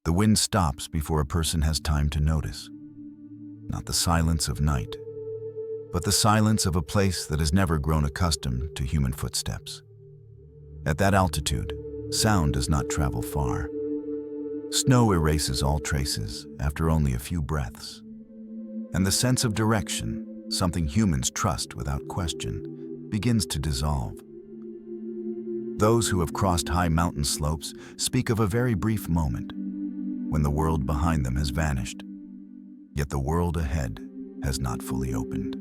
The wind stops before a person has time to notice. Not the silence of night, but the silence of a place that has never grown accustomed to human footsteps. At that altitude, sound does not travel far. Snow erases all traces after only a few breaths. And the sense of direction, something humans trust without question, begins to dissolve. Those who have crossed high mountain slopes speak of a very brief moment when the world behind them has vanished, yet the world ahead has not fully opened.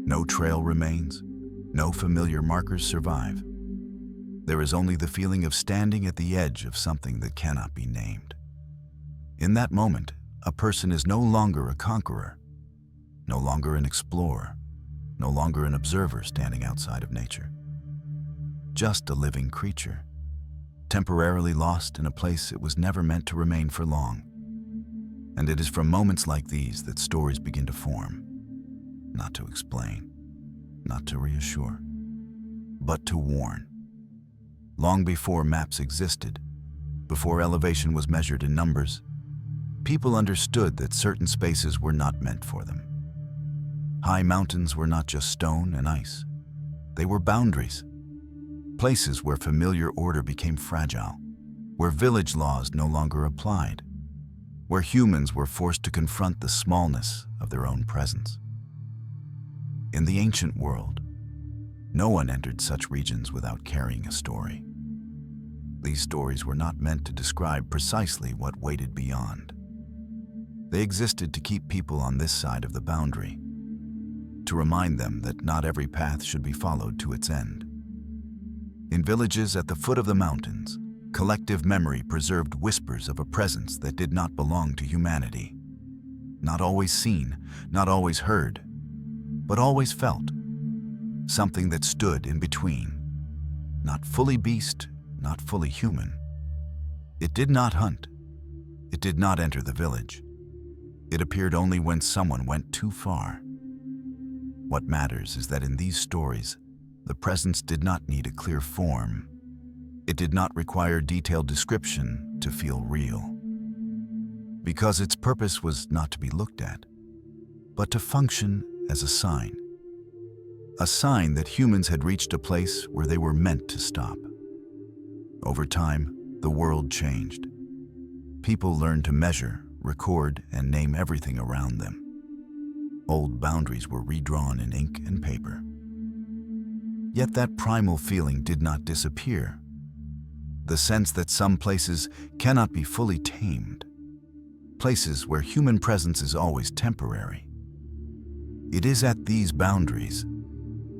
No trail remains, no familiar markers survive. There is only the feeling of standing at the edge of something that cannot be named. In that moment, a person is no longer a conqueror, no longer an explorer, no longer an observer standing outside of nature. Just a living creature, temporarily lost in a place it was never meant to remain for long. And it is from moments like these that stories begin to form, not to explain, not to reassure, but to warn. Long before maps existed, before elevation was measured in numbers, people understood that certain spaces were not meant for them. High mountains were not just stone and ice. They were boundaries, places where familiar order became fragile, where village laws no longer applied, where humans were forced to confront the smallness of their own presence. In the ancient world, no one entered such regions without carrying a story. These stories were not meant to describe precisely what waited beyond. They existed to keep people on this side of the boundary, to remind them that not every path should be followed to its end. In villages at the foot of the mountains, collective memory preserved whispers of a presence that did not belong to humanity. Not always seen, not always heard, but always felt. Something that stood in between, not fully beast, not fully human. It did not hunt. It did not enter the village. It appeared only when someone went too far. What matters is that in these stories, the presence did not need a clear form. It did not require detailed description to feel real. Because its purpose was not to be looked at, but to function as a sign. A sign that humans had reached a place where they were meant to stop. Over time, the world changed. People learned to measure, record, and name everything around them. Old boundaries were redrawn in ink and paper. Yet that primal feeling did not disappear. The sense that some places cannot be fully tamed. Places where human presence is always temporary. It is at these boundaries,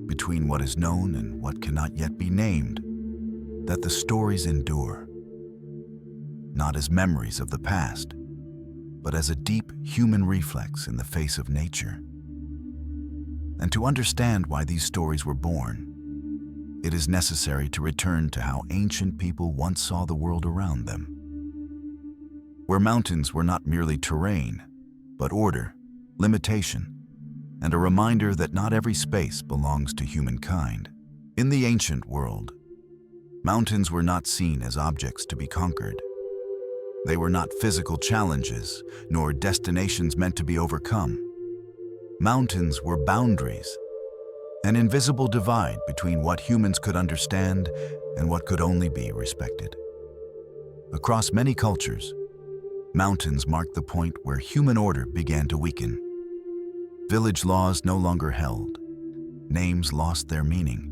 between what is known and what cannot yet be named, that the stories endure. Not as memories of the past, but as a deep human reflex in the face of nature. And to understand why these stories were born, it is necessary to return to how ancient people once saw the world around them. Where mountains were not merely terrain, but order, limitation, and a reminder that not every space belongs to humankind. In the ancient world, mountains were not seen as objects to be conquered. They were not physical challenges, nor destinations meant to be overcome. Mountains were boundaries, an invisible divide between what humans could understand and what could only be respected. Across many cultures, mountains marked the point where human order began to weaken. Village laws no longer held. Names lost their meaning.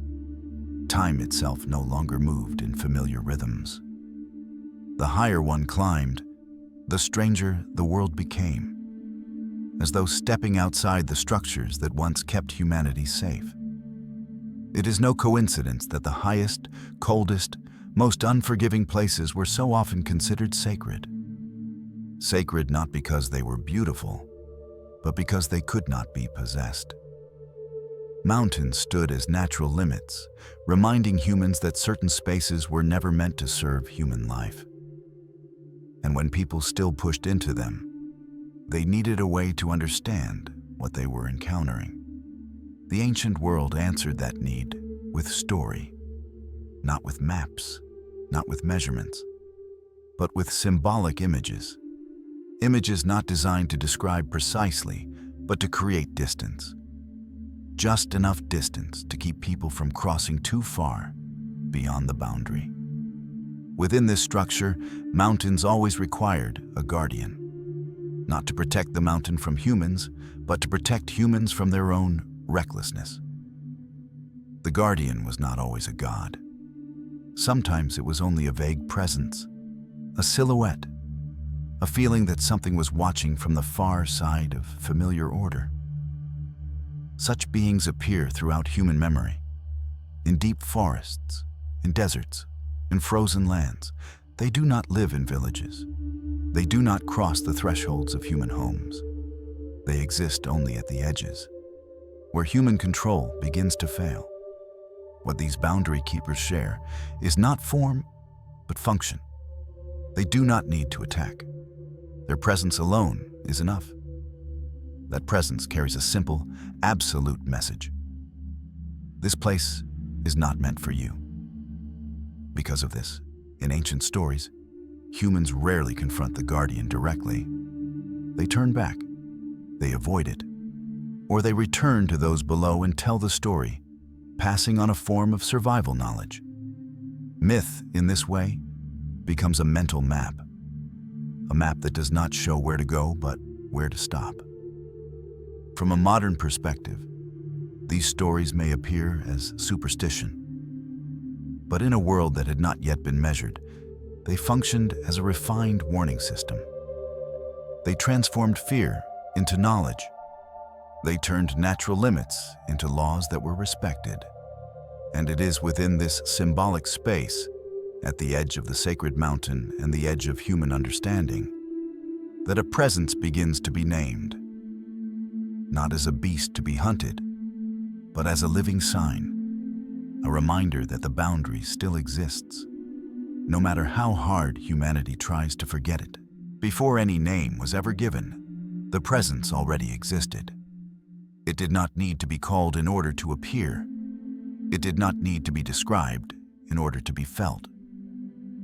Time itself no longer moved in familiar rhythms. The higher one climbed, the stranger the world became, as though stepping outside the structures that once kept humanity safe. It is no coincidence that the highest, coldest, most unforgiving places were so often considered sacred. Sacred not because they were beautiful, but because they could not be possessed. Mountains stood as natural limits, reminding humans that certain spaces were never meant to serve human life. And when people still pushed into them, they needed a way to understand what they were encountering. The ancient world answered that need with story, not with maps, not with measurements, but with symbolic images. Images not designed to describe precisely, but to create distance. Just enough distance to keep people from crossing too far beyond the boundary. Within this structure, mountains always required a guardian. Not to protect the mountain from humans, but to protect humans from their own recklessness. The guardian was not always a god. Sometimes it was only a vague presence, a silhouette, a feeling that something was watching from the far side of familiar order. Such beings appear throughout human memory, in deep forests, in deserts, in frozen lands. They do not live in villages. They do not cross the thresholds of human homes. They exist only at the edges, where human control begins to fail. What these boundary keepers share is not form, but function. They do not need to attack. Their presence alone is enough. That presence carries a simple, absolute message. This place is not meant for you. Because of this, in ancient stories, humans rarely confront the guardian directly. They turn back, they avoid it, or they return to those below and tell the story, passing on a form of survival knowledge. Myth, in this way, becomes a mental map. A map that does not show where to go, but where to stop. From a modern perspective, these stories may appear as superstition. But in a world that had not yet been measured, they functioned as a refined warning system. They transformed fear into knowledge. They turned natural limits into laws that were respected. And it is within this symbolic space, at the edge of the sacred mountain and the edge of human understanding, that a presence begins to be named. Not as a beast to be hunted, but as a living sign, a reminder that the boundary still exists, no matter how hard humanity tries to forget it. Before any name was ever given, the presence already existed. It did not need to be called in order to appear. It did not need to be described in order to be felt.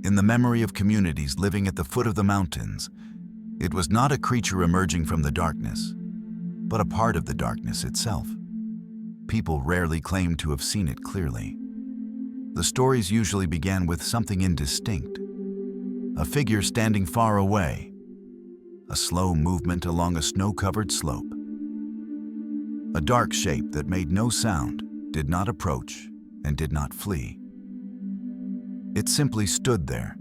In the memory of communities living at the foot of the mountains, it was not a creature emerging from the darkness, but a part of the darkness itself. People rarely claimed to have seen it clearly. The stories usually began with something indistinct, a figure standing far away, a slow movement along a snow-covered slope, a dark shape that made no sound, did not approach, and did not flee. It simply stood there,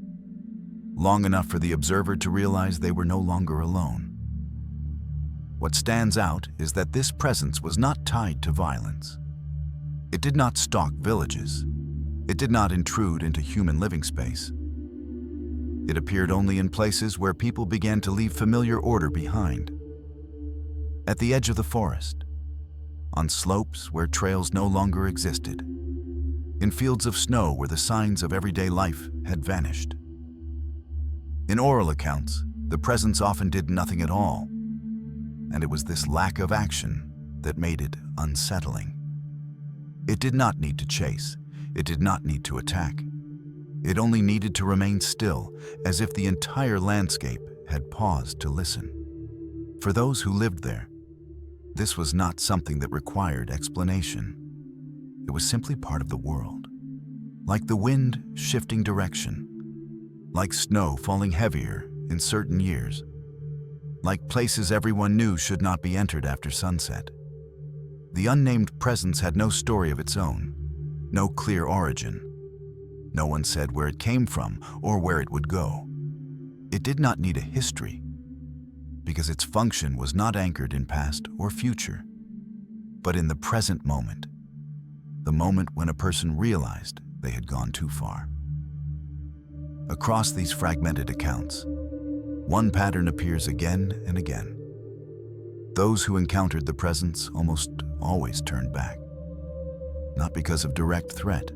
long enough for the observer to realize they were no longer alone. What stands out is that this presence was not tied to violence. It did not stalk villages. It did not intrude into human living space. It appeared only in places where people began to leave familiar order behind. At the edge of the forest, on slopes where trails no longer existed, in fields of snow where the signs of everyday life had vanished. In oral accounts, the presence often did nothing at all, and it was this lack of action that made it unsettling. It did not need to chase. It did not need to attack. It only needed to remain still, as if the entire landscape had paused to listen. For those who lived there, this was not something that required explanation. It was simply part of the world. Like the wind shifting direction, like snow falling heavier in certain years, like places everyone knew should not be entered after sunset. The unnamed presence had no story of its own, no clear origin. No one said where it came from or where it would go. It did not need a history, because its function was not anchored in past or future, but in the present moment, the moment when a person realized they had gone too far. Across these fragmented accounts, one pattern appears again and again. Those who encountered the presence almost always turned back, not because of direct threat,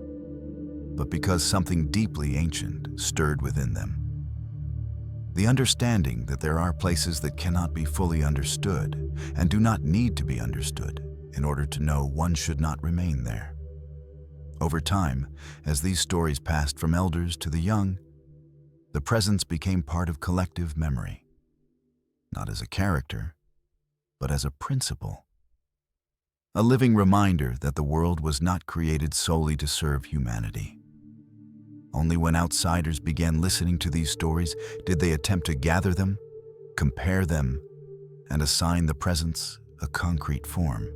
but because something deeply ancient stirred within them. The understanding that there are places that cannot be fully understood and do not need to be understood in order to know one should not remain there. Over time, as these stories passed from elders to the young, The presence became part of collective memory, not as a character, but as a principle. A living reminder that the world was not created solely to serve humanity. Only when outsiders began listening to these stories did they attempt to gather them, compare them, and assign the presence a concrete form.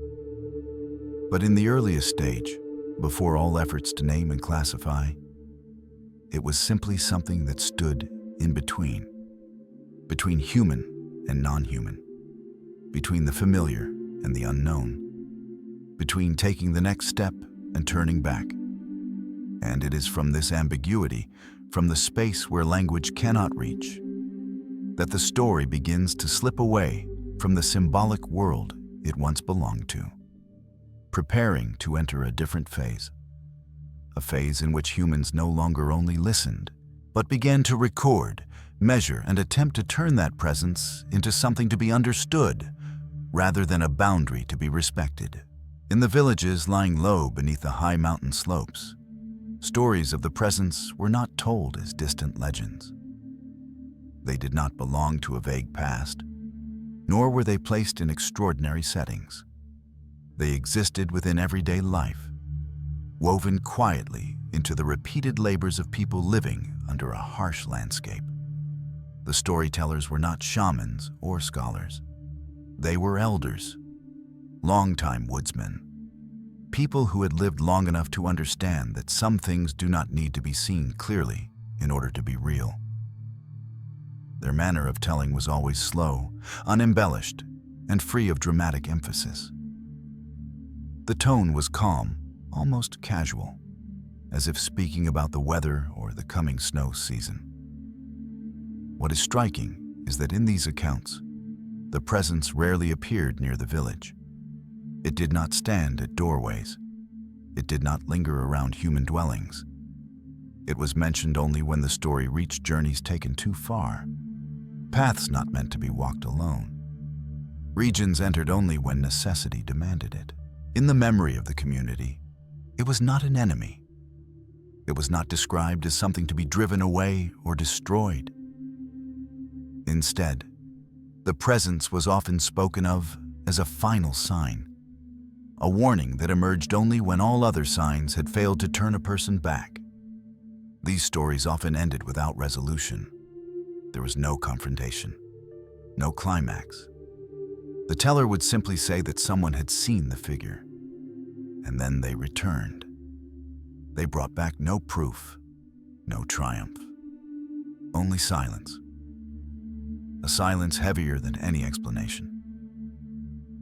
But in the earliest stage, before all efforts to name and classify, it was simply something that stood in between human and non-human, between the familiar and the unknown, between taking the next step and turning back. And it is from this ambiguity, from the space where language cannot reach, that the story begins to slip away from the symbolic world it once belonged to, preparing to enter a different phase. A phase in which humans no longer only listened, but began to record, measure, and attempt to turn that presence into something to be understood, rather than a boundary to be respected. In the villages lying low beneath the high mountain slopes, stories of the presence were not told as distant legends. They did not belong to a vague past, nor were they placed in extraordinary settings. They existed within everyday life, woven quietly into the repeated labors of people living under a harsh landscape. The storytellers were not shamans or scholars. They were elders, longtime woodsmen, people who had lived long enough to understand that some things do not need to be seen clearly in order to be real. Their manner of telling was always slow, unembellished, and free of dramatic emphasis. The tone was calm, almost casual, as if speaking about the weather or the coming snow season. What is striking is that in these accounts, the presence rarely appeared near the village. It did not stand at doorways. It did not linger around human dwellings. It was mentioned only when the story reached journeys taken too far, paths not meant to be walked alone, regions entered only when necessity demanded it. In the memory of the community, it was not an enemy. It was not described as something to be driven away or destroyed. Instead, the presence was often spoken of as a final sign, a warning that emerged only when all other signs had failed to turn a person back. These stories often ended without resolution. There was no confrontation, no climax. The teller would simply say that someone had seen the figure, and then they returned. They brought back no proof, no triumph, only silence. A silence heavier than any explanation.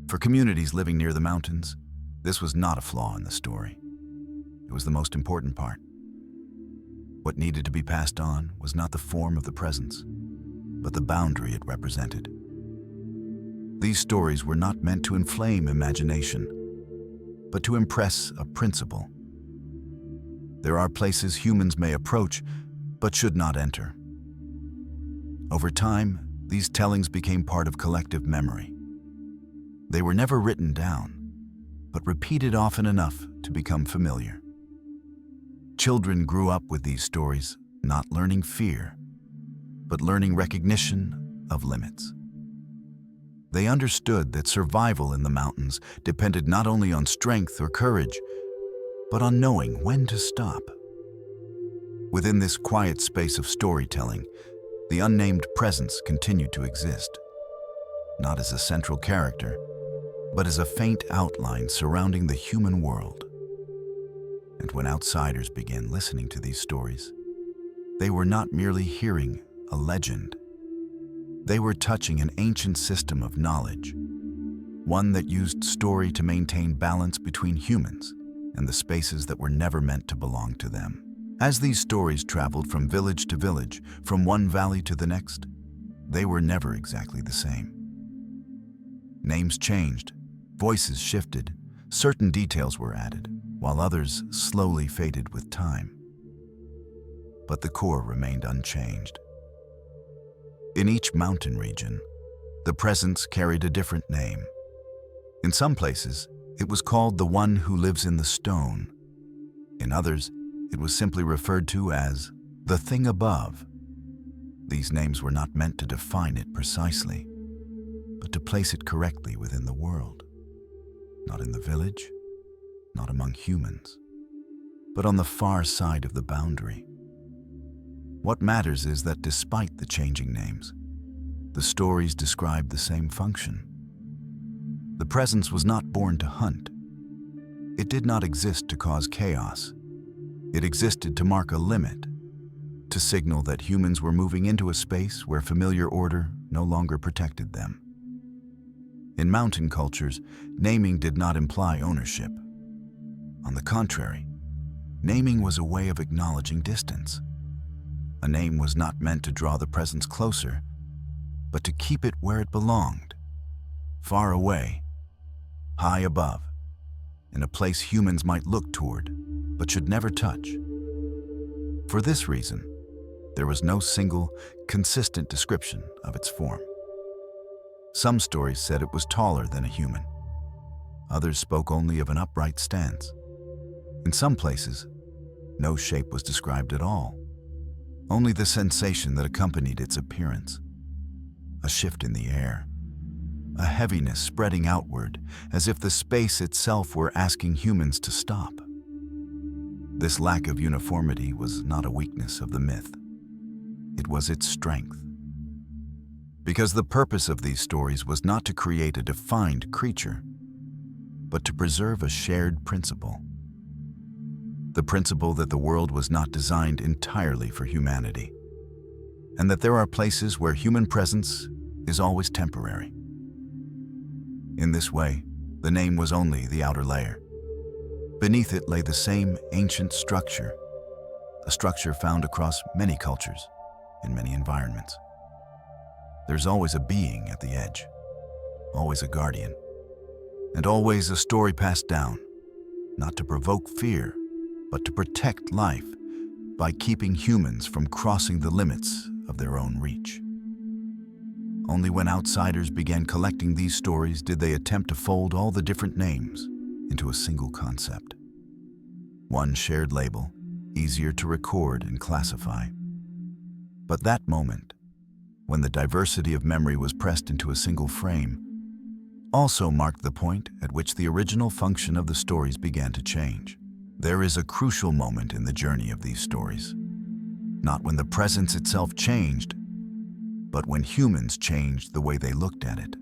For communities living near the mountains, this was not a flaw in the story. It was the most important part. What needed to be passed on was not the form of the presence, but the boundary it represented. These stories were not meant to inflame imagination, but to impress a principle. There are places humans may approach, but should not enter. Over time, these tellings became part of collective memory. They were never written down, but repeated often enough to become familiar. Children grew up with these stories, not learning fear, but learning recognition of limits. They understood that survival in the mountains depended not only on strength or courage, but on knowing when to stop. Within this quiet space of storytelling, the unnamed presence continued to exist, not as a central character, but as a faint outline surrounding the human world. And when outsiders began listening to these stories, they were not merely hearing a legend. They were touching an ancient system of knowledge, one that used story to maintain balance between humans and the spaces that were never meant to belong to them. As these stories traveled from village to village, from one valley to the next, they were never exactly the same. Names changed, voices shifted, certain details were added, while others slowly faded with time. But the core remained unchanged. In each mountain region, the presence carried a different name. In some places, it was called the one who lives in the stone. In others, it was simply referred to as the thing above. These names were not meant to define it precisely, but to place it correctly within the world. Not in the village, not among humans, but on the far side of the boundary. What matters is that despite the changing names, the stories describe the same function. The presence was not born to hunt. It did not exist to cause chaos. It existed to mark a limit, to signal that humans were moving into a space where familiar order no longer protected them. In mountain cultures, naming did not imply ownership. On the contrary, naming was a way of acknowledging distance. A name was not meant to draw the presence closer, but to keep it where it belonged, far away, high above, in a place humans might look toward, but should never touch. For this reason, there was no single, consistent description of its form. Some stories said it was taller than a human. Others spoke only of an upright stance. In some places, no shape was described at all, only the sensation that accompanied its appearance. A shift in the air, a heaviness spreading outward, as if the space itself were asking humans to stop. This lack of uniformity was not a weakness of the myth. It was its strength. Because the purpose of these stories was not to create a defined creature, but to preserve a shared principle. The principle that the world was not designed entirely for humanity, and that there are places where human presence is always temporary. In this way, the name was only the outer layer. Beneath it lay the same ancient structure, a structure found across many cultures, in many environments. There's always a being at the edge, always a guardian, and always a story passed down, not to provoke fear, but to protect life by keeping humans from crossing the limits of their own reach. Only when outsiders began collecting these stories did they attempt to fold all the different names into a single concept. One shared label, easier to record and classify. But that moment, when the diversity of memory was pressed into a single frame, also marked the point at which the original function of the stories began to change. There is a crucial moment in the journey of these stories, not when the presence itself changed, but when humans changed the way they looked at it.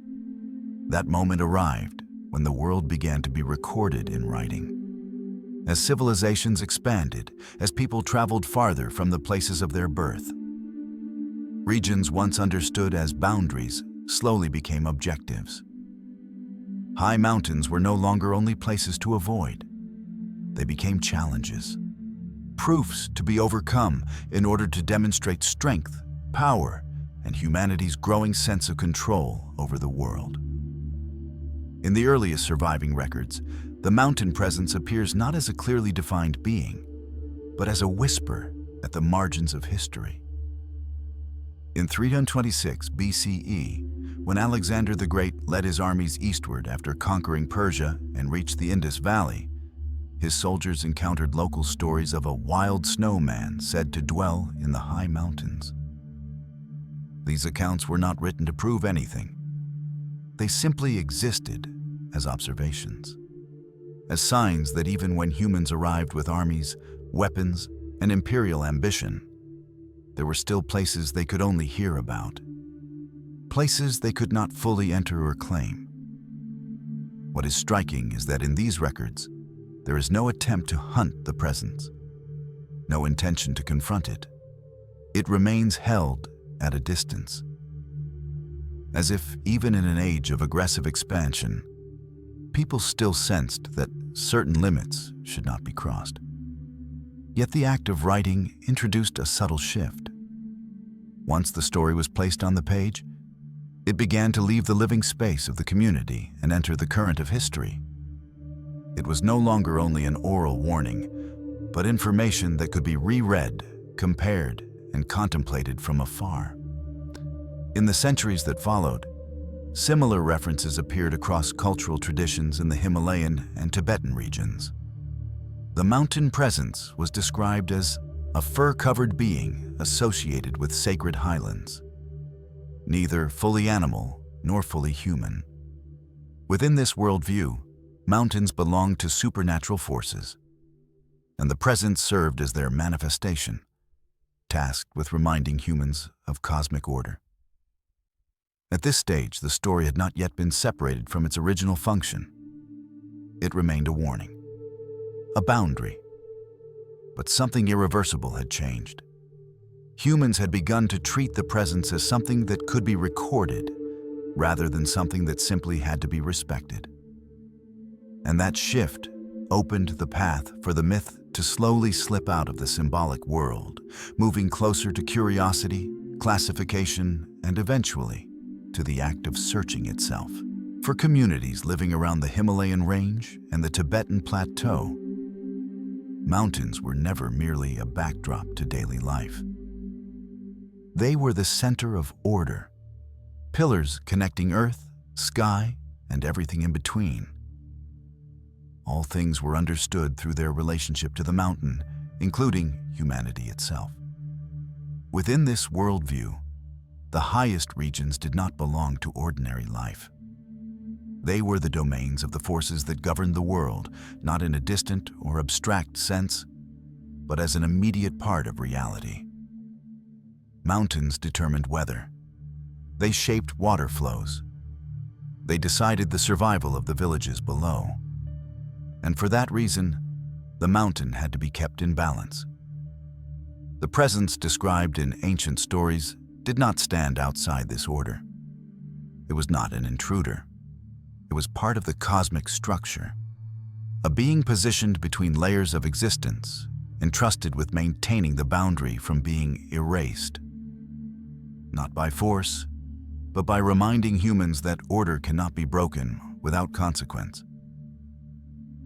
That moment arrived when the world began to be recorded in writing. As civilizations expanded, as people traveled farther from the places of their birth, regions once understood as boundaries slowly became objectives. High mountains were no longer only places to avoid. They became challenges, proofs to be overcome in order to demonstrate strength, power, and humanity's growing sense of control over the world. In the earliest surviving records, the mountain presence appears not as a clearly defined being, but as a whisper at the margins of history. In 326 BCE, when Alexander the Great led his armies eastward after conquering Persia and reached the Indus Valley, his soldiers encountered local stories of a wild snowman said to dwell in the high mountains. These accounts were not written to prove anything. They simply existed as observations, as signs that even when humans arrived with armies, weapons, and imperial ambition, there were still places they could only hear about, places they could not fully enter or claim. What is striking is that in these records, there is no attempt to hunt the presence, no intention to confront it. It remains held at a distance, as if even in an age of aggressive expansion, people still sensed that certain limits should not be crossed. Yet the act of writing introduced a subtle shift. Once the story was placed on the page, it began to leave the living space of the community and enter the current of history. It was no longer only an oral warning, but information that could be reread, compared, and contemplated from afar. In the centuries that followed, similar references appeared across cultural traditions in the Himalayan and Tibetan regions. The mountain presence was described as a fur-covered being associated with sacred highlands, neither fully animal nor fully human. Within this worldview, mountains belonged to supernatural forces, and the presence served as their manifestation, tasked with reminding humans of cosmic order. At this stage, the story had not yet been separated from its original function. It remained a warning, a boundary. But something irreversible had changed. Humans had begun to treat the presence as something that could be recorded, rather than something that simply had to be respected. And that shift opened the path for the myth to slowly slip out of the symbolic world, moving closer to curiosity, classification, and eventually to the act of searching itself. For communities living around the Himalayan range and the Tibetan plateau, mountains were never merely a backdrop to daily life. They were the center of order, pillars connecting earth, sky, and everything in between. All things were understood through their relationship to the mountain, including humanity itself. Within this worldview, the highest regions did not belong to ordinary life. They were the domains of the forces that governed the world, not in a distant or abstract sense, but as an immediate part of reality. Mountains determined weather. They shaped water flows. They decided the survival of the villages below. And for that reason, the mountain had to be kept in balance. The presence described in ancient stories did not stand outside this order. It was not an intruder. It was part of the cosmic structure, a being positioned between layers of existence, entrusted with maintaining the boundary from being erased. Not by force, but by reminding humans that order cannot be broken without consequence.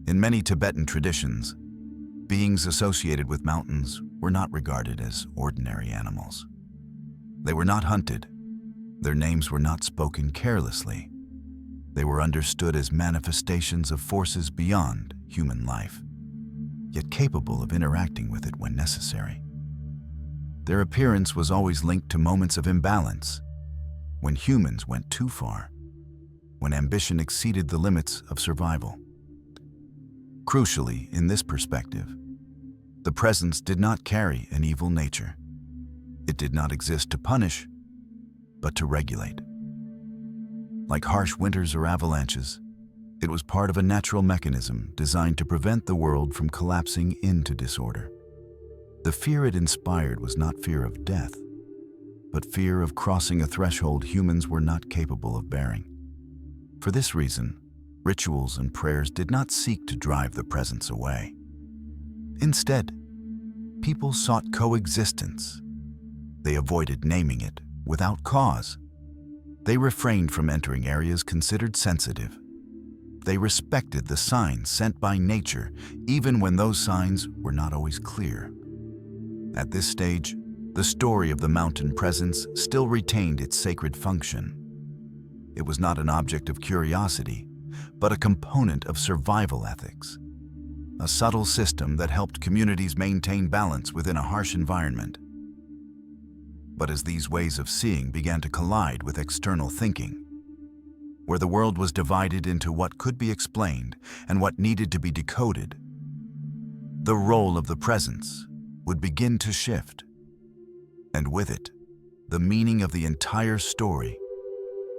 In many Tibetan traditions, beings associated with mountains were not regarded as ordinary animals. They were not hunted. Their names were not spoken carelessly. They were understood as manifestations of forces beyond human life, yet capable of interacting with it when necessary. Their appearance was always linked to moments of imbalance, when humans went too far, when ambition exceeded the limits of survival. Crucially, in this perspective, the presence did not carry an evil nature. It did not exist to punish, but to regulate. Like harsh winters or avalanches, it was part of a natural mechanism designed to prevent the world from collapsing into disorder. The fear it inspired was not fear of death, but fear of crossing a threshold humans were not capable of bearing. For this reason, rituals and prayers did not seek to drive the presence away. Instead, people sought coexistence. They avoided naming it without cause. They refrained from entering areas considered sensitive. They respected the signs sent by nature, even when those signs were not always clear. At this stage, the story of the mountain presence still retained its sacred function. It was not an object of curiosity, but a component of survival ethics, a subtle system that helped communities maintain balance within a harsh environment. But as these ways of seeing began to collide with external thinking, where the world was divided into what could be explained and what needed to be decoded, the role of the presence would begin to shift. And with it, the meaning of the entire story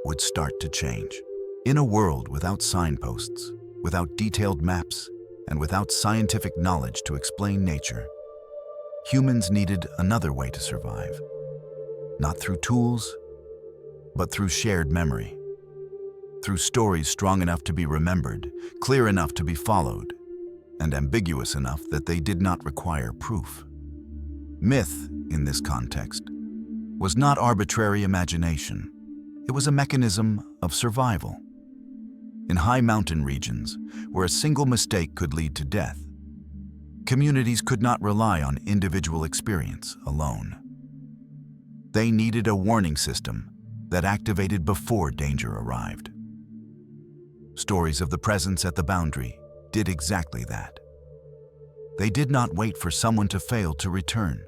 would start to change. In a world without signposts, without detailed maps, and without scientific knowledge to explain nature, humans needed another way to survive. Not through tools, but through shared memory. Through stories strong enough to be remembered, clear enough to be followed, and ambiguous enough that they did not require proof. Myth, in this context, was not arbitrary imagination. It was a mechanism of survival. In high mountain regions, where a single mistake could lead to death, communities could not rely on individual experience alone. They needed a warning system that activated before danger arrived. Stories of the presence at the boundary did exactly that. They did not wait for someone to fail to return.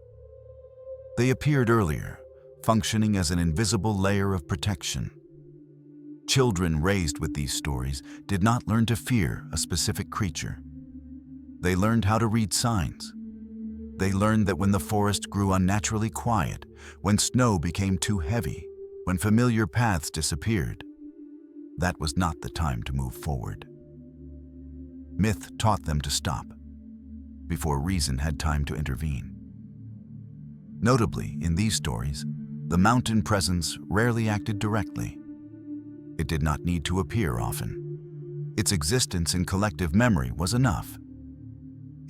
They appeared earlier, functioning as an invisible layer of protection. Children raised with these stories did not learn to fear a specific creature. They learned how to read signs. They learned that when the forest grew unnaturally quiet, when snow became too heavy, when familiar paths disappeared, that was not the time to move forward. Myth taught them to stop, before reason had time to intervene. Notably, in these stories, the mountain presence rarely acted directly. It did not need to appear often. Its existence in collective memory was enough.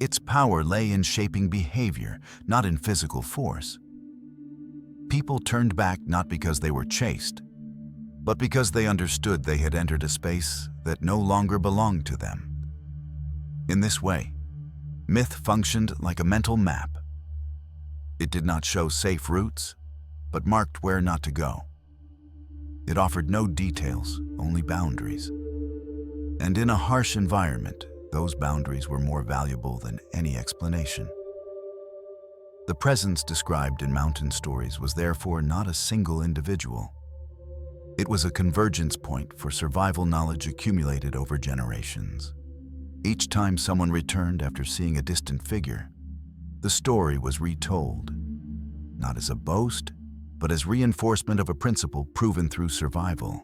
Its power lay in shaping behavior, not in physical force. People turned back not because they were chased, but because they understood they had entered a space that no longer belonged to them. In this way, myth functioned like a mental map. It did not show safe routes, but marked where not to go. It offered no details, only boundaries. And in a harsh environment, those boundaries were more valuable than any explanation. The presence described in mountain stories was therefore not a single individual. It was a convergence point for survival knowledge accumulated over generations. Each time someone returned after seeing a distant figure, the story was retold, not as a boast, but as reinforcement of a principle proven through survival.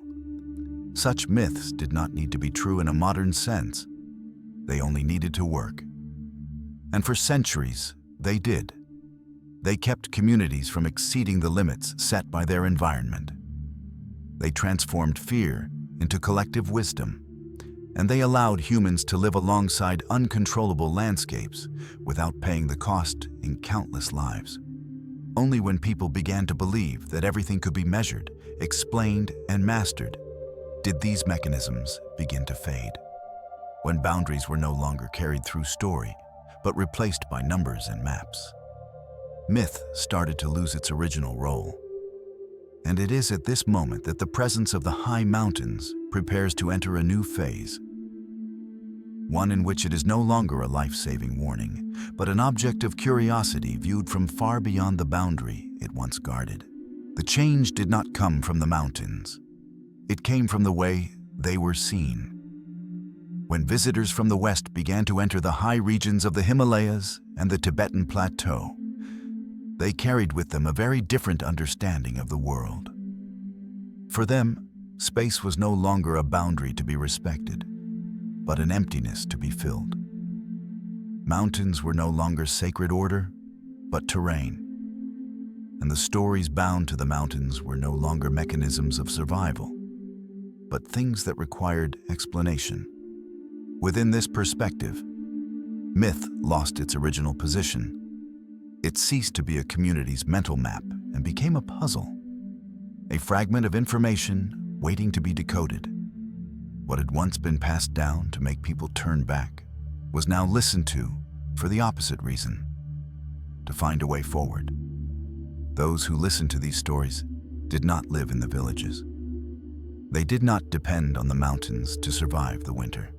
Such myths did not need to be true in a modern sense. They only needed to work. And for centuries, they did. They kept communities from exceeding the limits set by their environment. They transformed fear into collective wisdom, and they allowed humans to live alongside uncontrollable landscapes without paying the cost in countless lives. Only when people began to believe that everything could be measured, explained, and mastered did these mechanisms begin to fade. When boundaries were no longer carried through story, but replaced by numbers and maps, myth started to lose its original role. And it is at this moment that the presence of the high mountains prepares to enter a new phase. One in which it is no longer a life-saving warning, but an object of curiosity viewed from far beyond the boundary it once guarded. The change did not come from the mountains. It came from the way they were seen. When visitors from the west began to enter the high regions of the Himalayas and the Tibetan Plateau, they carried with them a very different understanding of the world. For them, space was no longer a boundary to be respected, but an emptiness to be filled. Mountains were no longer sacred order, but terrain. And the stories bound to the mountains were no longer mechanisms of survival, but things that required explanation. Within this perspective, myth lost its original position. It ceased to be a community's mental map and became a puzzle, a fragment of information waiting to be decoded. What had once been passed down to make people turn back was now listened to for the opposite reason, to find a way forward. Those who listened to these stories did not live in the villages. They did not depend on the mountains to survive the winter.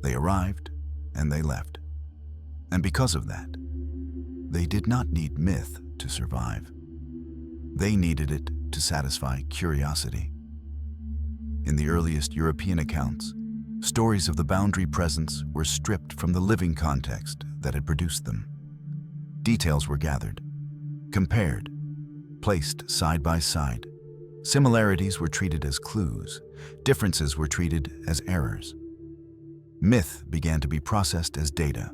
They arrived and they left. And because of that, they did not need myth to survive. They needed it to satisfy curiosity. In the earliest European accounts, stories of the boundary presence were stripped from the living context that had produced them. Details were gathered, compared, placed side by side. Similarities were treated as clues, differences were treated as errors. Myth began to be processed as data.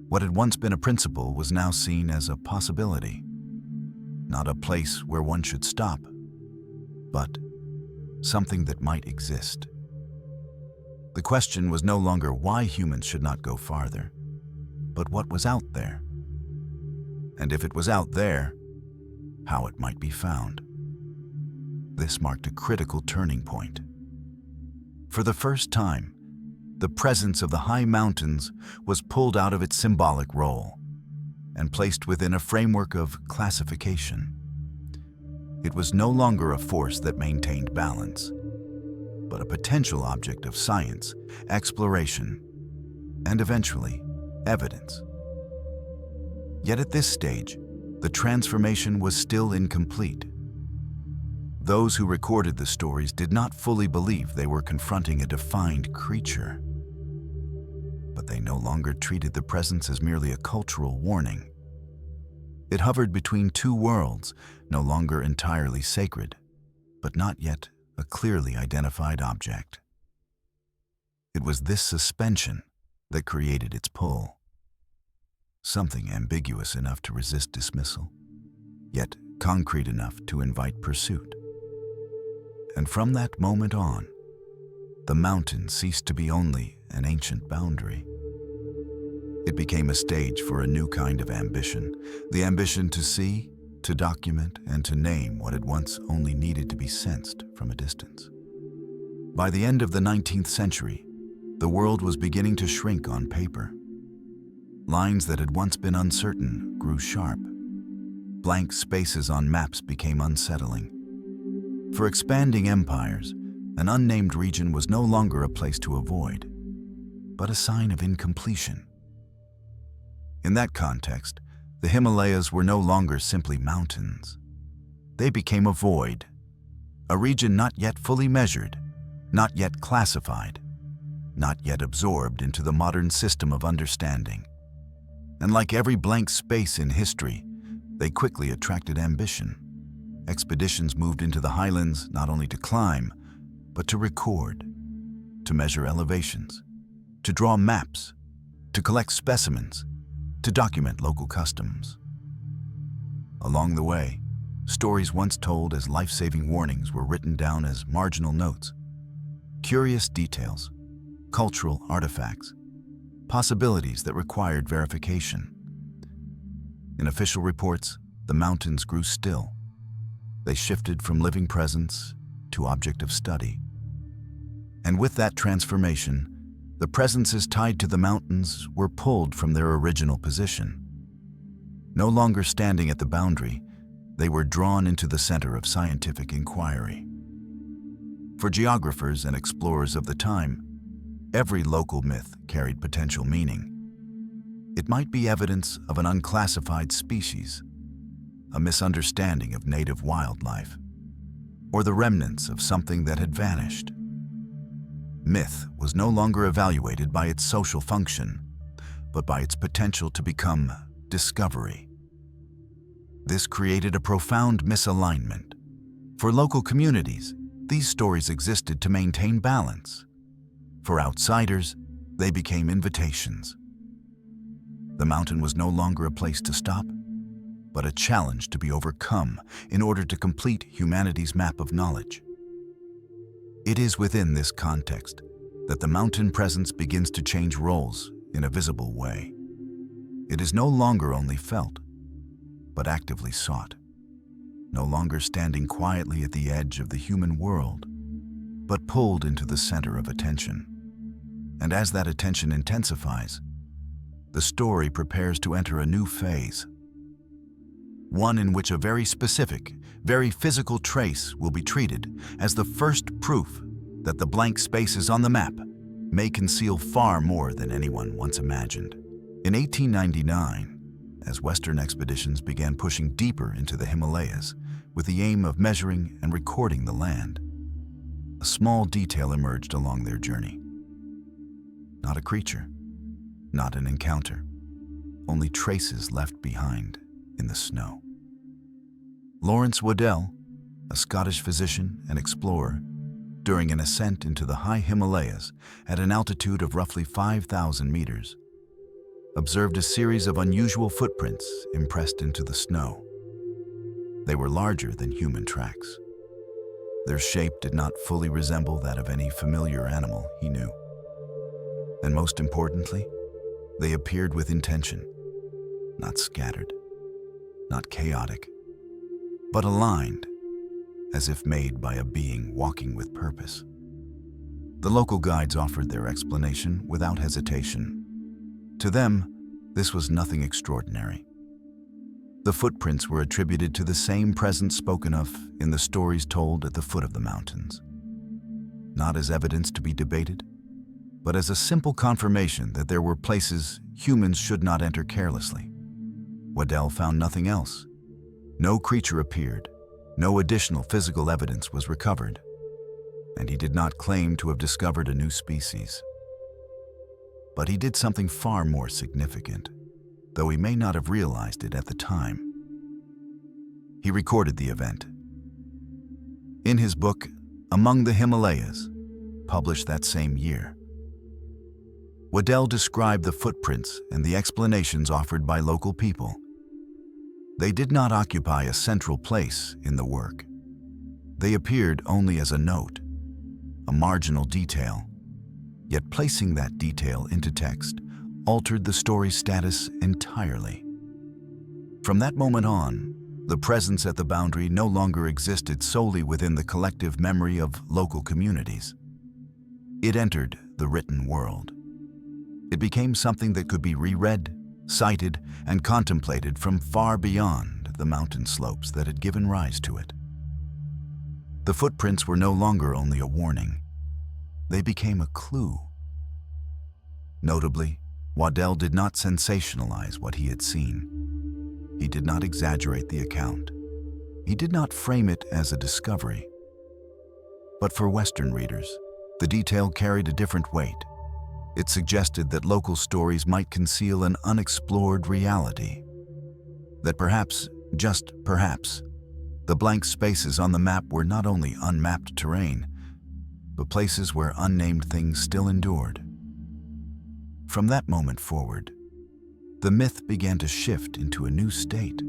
What had once been a principle was now seen as a possibility, not a place where one should stop, but something that might exist. The question was no longer why humans should not go farther, but what was out there. And if it was out there, how it might be found. This marked a critical turning point. For the first time, the presence of the high mountains was pulled out of its symbolic role and placed within a framework of classification. It was no longer a force that maintained balance, but a potential object of science, exploration, and eventually, evidence. Yet at this stage, the transformation was still incomplete. Those who recorded the stories did not fully believe they were confronting a defined creature. But they no longer treated the presence as merely a cultural warning. It hovered between two worlds, no longer entirely sacred, but not yet a clearly identified object. It was this suspension that created its pull. Something ambiguous enough to resist dismissal, yet concrete enough to invite pursuit. And from that moment on, the mountain ceased to be only an ancient boundary. It became a stage for a new kind of ambition, the ambition to see, to document, and to name what had once only needed to be sensed from a distance. By the end of the 19th century, the world was beginning to shrink on paper. Lines that had once been uncertain grew sharp. Blank spaces on maps became unsettling. For expanding empires, an unnamed region was no longer a place to avoid, but a sign of incompletion. In that context, the Himalayas were no longer simply mountains. They became a void, a region not yet fully measured, not yet classified, not yet absorbed into the modern system of understanding. And like every blank space in history, they quickly attracted ambition. Expeditions moved into the highlands not only to climb, but to record, to measure elevations, to draw maps, to collect specimens, to document local customs. Along the way, stories once told as life-saving warnings were written down as marginal notes. Curious details, cultural artifacts, possibilities that required verification. In official reports, the mountains grew still. They shifted from living presence to object of study. And with that transformation, the presences tied to the mountains were pulled from their original position. No longer standing at the boundary, they were drawn into the center of scientific inquiry. For geographers and explorers of the time, every local myth carried potential meaning. It might be evidence of an unclassified species, a misunderstanding of native wildlife, or the remnants of something that had vanished. Myth was no longer evaluated by its social function, but by its potential to become discovery. This created a profound misalignment. For local communities, these stories existed to maintain balance. For outsiders, they became invitations. The mountain was no longer a place to stop, but a challenge to be overcome in order to complete humanity's map of knowledge. It is within this context that the mountain presence begins to change roles in a visible way. It is no longer only felt, but actively sought. No longer standing quietly at the edge of the human world, but pulled into the center of attention. And as that attention intensifies, the story prepares to enter a new phase. One in which a very specific, very physical trace will be treated as the first proof that the blank spaces on the map may conceal far more than anyone once imagined. In 1899, as Western expeditions began pushing deeper into the Himalayas with the aim of measuring and recording the land, a small detail emerged along their journey. Not a creature, not an encounter, only traces left behind in the snow. Lawrence Waddell, a Scottish physician and explorer, during an ascent into the high Himalayas at an altitude of roughly 5,000 meters, observed a series of unusual footprints impressed into the snow. They were larger than human tracks. Their shape did not fully resemble that of any familiar animal he knew. And most importantly, they appeared with intention, not scattered, not chaotic, but aligned, as if made by a being walking with purpose. The local guides offered their explanation without hesitation. To them, this was nothing extraordinary. The footprints were attributed to the same presence spoken of in the stories told at the foot of the mountains. Not as evidence to be debated, but as a simple confirmation that there were places humans should not enter carelessly. Waddell found nothing else. No creature appeared, no additional physical evidence was recovered, and he did not claim to have discovered a new species. But he did something far more significant, though he may not have realized it at the time. He recorded the event. In his book, Among the Himalayas, published that same year, Waddell described the footprints and the explanations offered by local people. They did not occupy a central place in the work. They appeared only as a note, a marginal detail, yet placing that detail into text altered the story's status entirely. From that moment on, the presence at the boundary no longer existed solely within the collective memory of local communities. It entered the written world. It became something that could be reread, cited, and contemplated from far beyond the mountain slopes that had given rise to it. The footprints were no longer only a warning. They became a clue. Notably, Waddell did not sensationalize what he had seen. He did not exaggerate the account. He did not frame it as a discovery. But for Western readers, the detail carried a different weight. It suggested that local stories might conceal an unexplored reality. That perhaps, just perhaps, the blank spaces on the map were not only unmapped terrain, but places where unnamed things still endured. From that moment forward, the myth began to shift into a new state.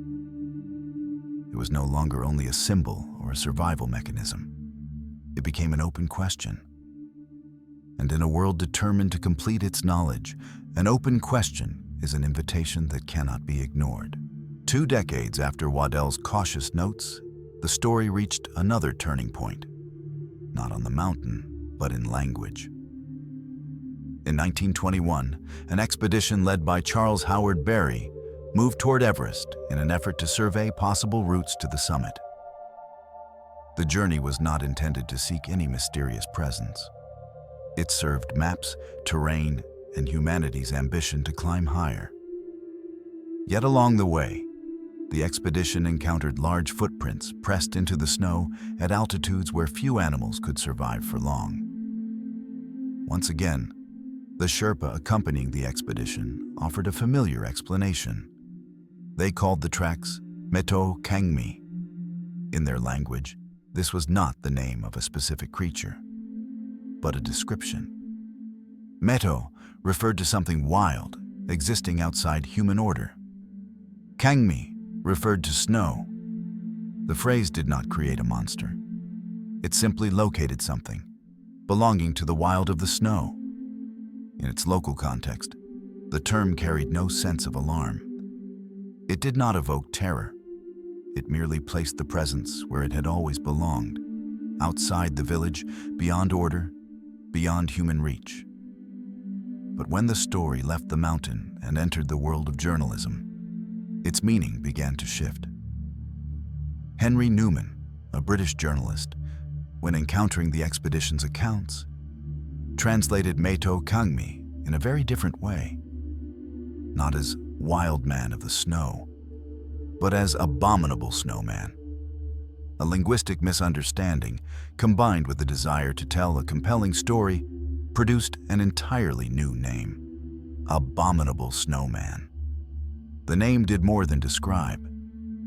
It was no longer only a symbol or a survival mechanism. It became an open question. And in a world determined to complete its knowledge, an open question is an invitation that cannot be ignored. 2 decades after Waddell's cautious notes, the story reached another turning point. Not on the mountain, but in language. In 1921, an expedition led by Charles Howard Berry moved toward Everest in an effort to survey possible routes to the summit. The journey was not intended to seek any mysterious presence. It served maps, terrain, and humanity's ambition to climb higher. Yet along the way, the expedition encountered large footprints pressed into the snow at altitudes where few animals could survive for long. Once again, the Sherpa accompanying the expedition offered a familiar explanation. They called the tracks Meto Kangmi. In their language, this was not the name of a specific creature, but a description. Meto referred to something wild, existing outside human order. Kangmi referred to snow. The phrase did not create a monster. It simply located something, belonging to the wild of the snow. In its local context, the term carried no sense of alarm. It did not evoke terror. It merely placed the presence where it had always belonged, outside the village, beyond order, beyond human reach. But when the story left the mountain and entered the world of journalism, its meaning began to shift. Henry Newman, a British journalist, when encountering the expedition's accounts, translated Meto Kangmi in a very different way. Not as wild man of the snow, but as abominable snowman. A linguistic misunderstanding, combined with the desire to tell a compelling story, produced an entirely new name: Abominable Snowman. The name did more than describe.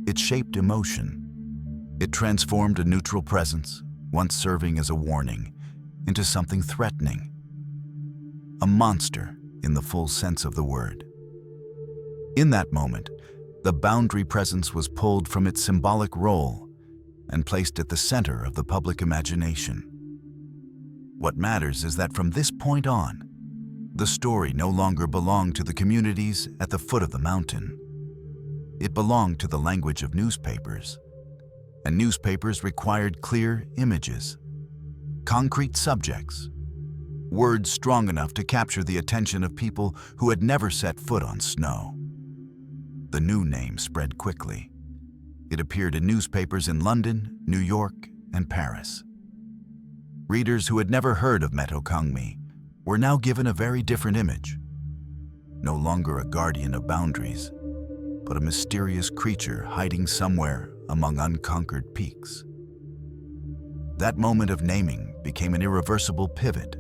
It shaped emotion. It transformed a neutral presence, once serving as a warning, into something threatening. A monster in the full sense of the word. In that moment, the boundary presence was pulled from its symbolic role and placed at the center of the public imagination. What matters is that from this point on, the story no longer belonged to the communities at the foot of the mountain. It belonged to the language of newspapers, and newspapers required clear images, concrete subjects, words strong enough to capture the attention of people who had never set foot on snow. The new name spread quickly. It appeared in newspapers in London, New York, and Paris. Readers who had never heard of Meto Kangmi were now given a very different image. No longer a guardian of boundaries, but a mysterious creature hiding somewhere among unconquered peaks. That moment of naming became an irreversible pivot.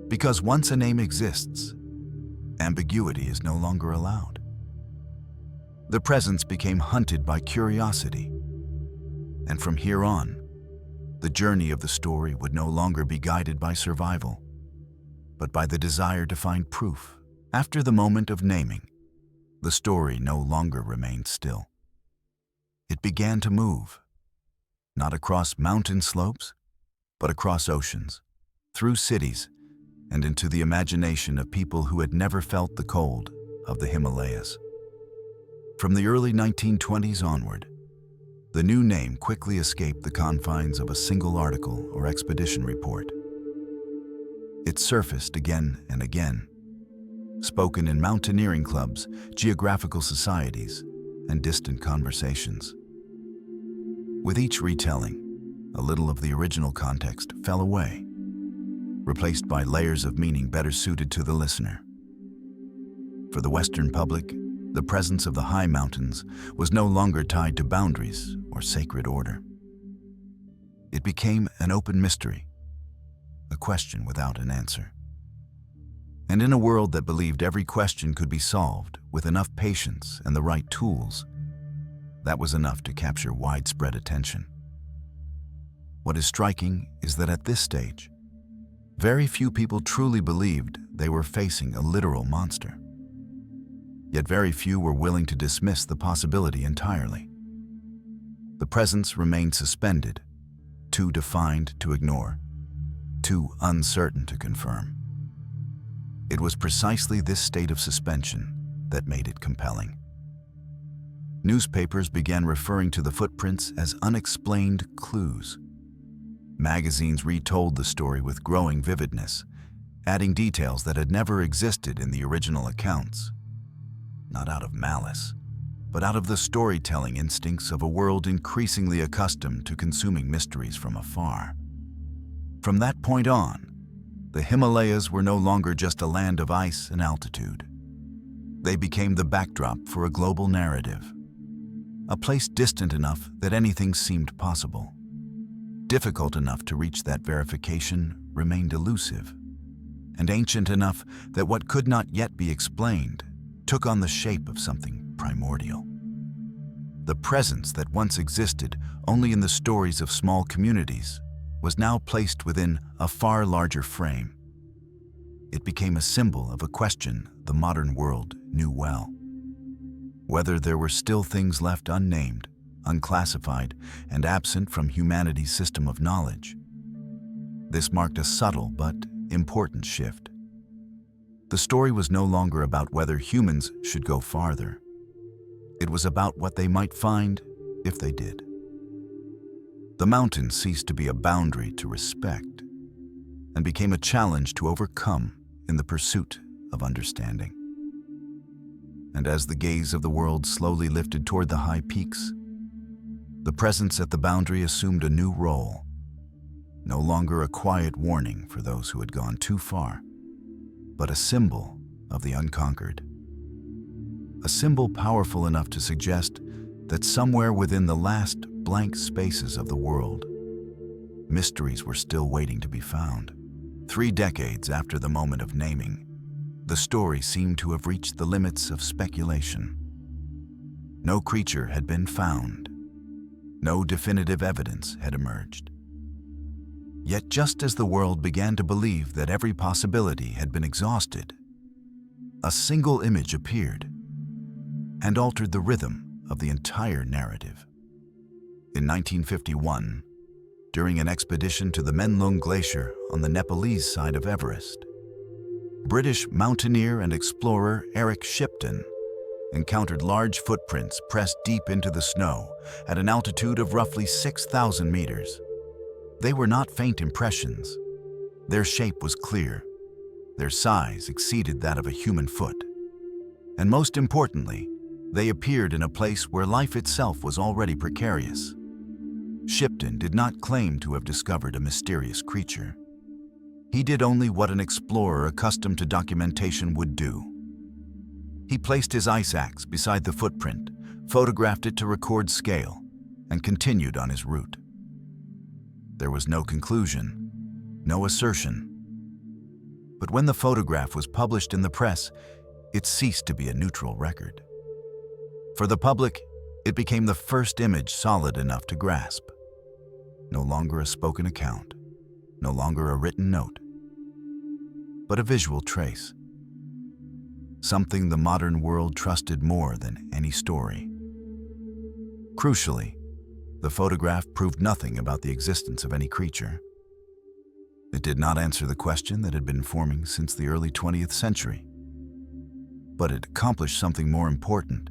Because once a name exists, ambiguity is no longer allowed. The presence became hunted by curiosity, and from here on, the journey of the story would no longer be guided by survival, but by the desire to find proof. After the moment of naming, the story no longer remained still. It began to move, not across mountain slopes, but across oceans, through cities, and into the imagination of people who had never felt the cold of the Himalayas. From the early 1920s onward, the new name quickly escaped the confines of a single article or expedition report. It surfaced again and again, spoken in mountaineering clubs, geographical societies, and distant conversations. With each retelling, a little of the original context fell away, replaced by layers of meaning better suited to the listener. For the Western public, the presence of the high mountains was no longer tied to boundaries or sacred order. It became an open mystery, a question without an answer. And in a world that believed every question could be solved with enough patience and the right tools, that was enough to capture widespread attention. What is striking is that at this stage, very few people truly believed they were facing a literal monster. Yet very few were willing to dismiss the possibility entirely. The presence remained suspended, too defined to ignore, too uncertain to confirm. It was precisely this state of suspension that made it compelling. Newspapers began referring to the footprints as unexplained clues. Magazines retold the story with growing vividness, adding details that had never existed in the original accounts. Not out of malice, but out of the storytelling instincts of a world increasingly accustomed to consuming mysteries from afar. From that point on, the Himalayas were no longer just a land of ice and altitude. They became the backdrop for a global narrative, a place distant enough that anything seemed possible. Difficult enough to reach that verification remained elusive, and ancient enough that what could not yet be explained took on the shape of something primordial. The presence that once existed only in the stories of small communities was now placed within a far larger frame. It became a symbol of a question the modern world knew well: whether there were still things left unnamed, unclassified, and absent from humanity's system of knowledge. This marked a subtle but important shift. The story was no longer about whether humans should go farther. It was about what they might find if they did. The mountain ceased to be a boundary to respect and became a challenge to overcome in the pursuit of understanding. And as the gaze of the world slowly lifted toward the high peaks, the presence at the boundary assumed a new role, no longer a quiet warning for those who had gone too far, but a symbol of the unconquered. A symbol powerful enough to suggest that somewhere within the last blank spaces of the world, mysteries were still waiting to be found. 3 decades after the moment of naming, the story seemed to have reached the limits of speculation. No creature had been found. No definitive evidence had emerged. Yet just as the world began to believe that every possibility had been exhausted, a single image appeared and altered the rhythm of the entire narrative. In 1951, during an expedition to the Menlung Glacier on the Nepalese side of Everest, British mountaineer and explorer Eric Shipton encountered large footprints pressed deep into the snow at an altitude of roughly 6,000 meters. They were not faint impressions. Their shape was clear. Their size exceeded that of a human foot. And most importantly, they appeared in a place where life itself was already precarious. Shipton did not claim to have discovered a mysterious creature. He did only what an explorer accustomed to documentation would do. He placed his ice axe beside the footprint, photographed it to record scale, and continued on his route. There was no conclusion, no assertion. But when the photograph was published in the press, it ceased to be a neutral record. For the public, it became the first image solid enough to grasp. No longer a spoken account, no longer a written note, but a visual trace. Something the modern world trusted more than any story. Crucially, the photograph proved nothing about the existence of any creature. It did not answer the question that had been forming since the early 20th century. But it accomplished something more important.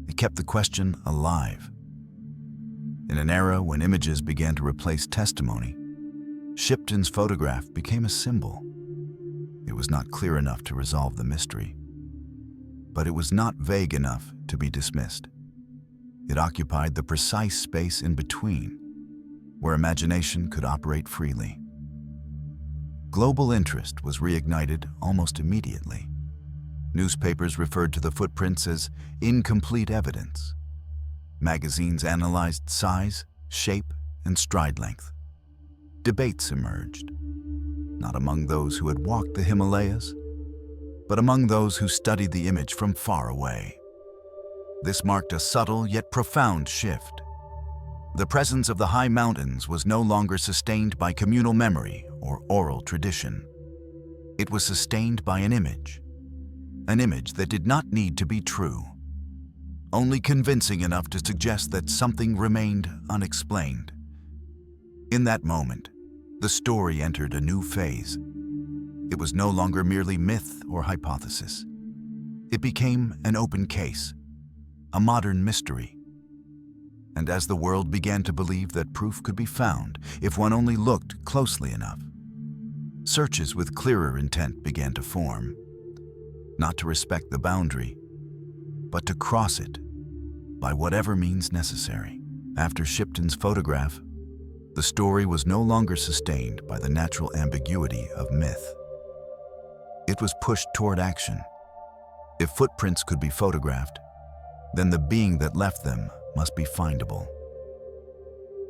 It kept the question alive. In an era when images began to replace testimony, Shipton's photograph became a symbol. It was not clear enough to resolve the mystery, but it was not vague enough to be dismissed. It occupied the precise space in between, where imagination could operate freely. Global interest was reignited almost immediately. Newspapers referred to the footprints as incomplete evidence. Magazines analyzed size, shape, and stride length. Debates emerged, not among those who had walked the Himalayas, but among those who studied the image from far away. This marked a subtle yet profound shift. The presence of the high mountains was no longer sustained by communal memory or oral tradition. It was sustained by an image that did not need to be true, only convincing enough to suggest that something remained unexplained. In that moment, the story entered a new phase. It was no longer merely myth or hypothesis. It became an open case, a modern mystery. And as the world began to believe that proof could be found if one only looked closely enough, searches with clearer intent began to form, not to respect the boundary, but to cross it by whatever means necessary. After Shipton's photograph, the story was no longer sustained by the natural ambiguity of myth. It was pushed toward action. If footprints could be photographed, then the being that left them must be findable.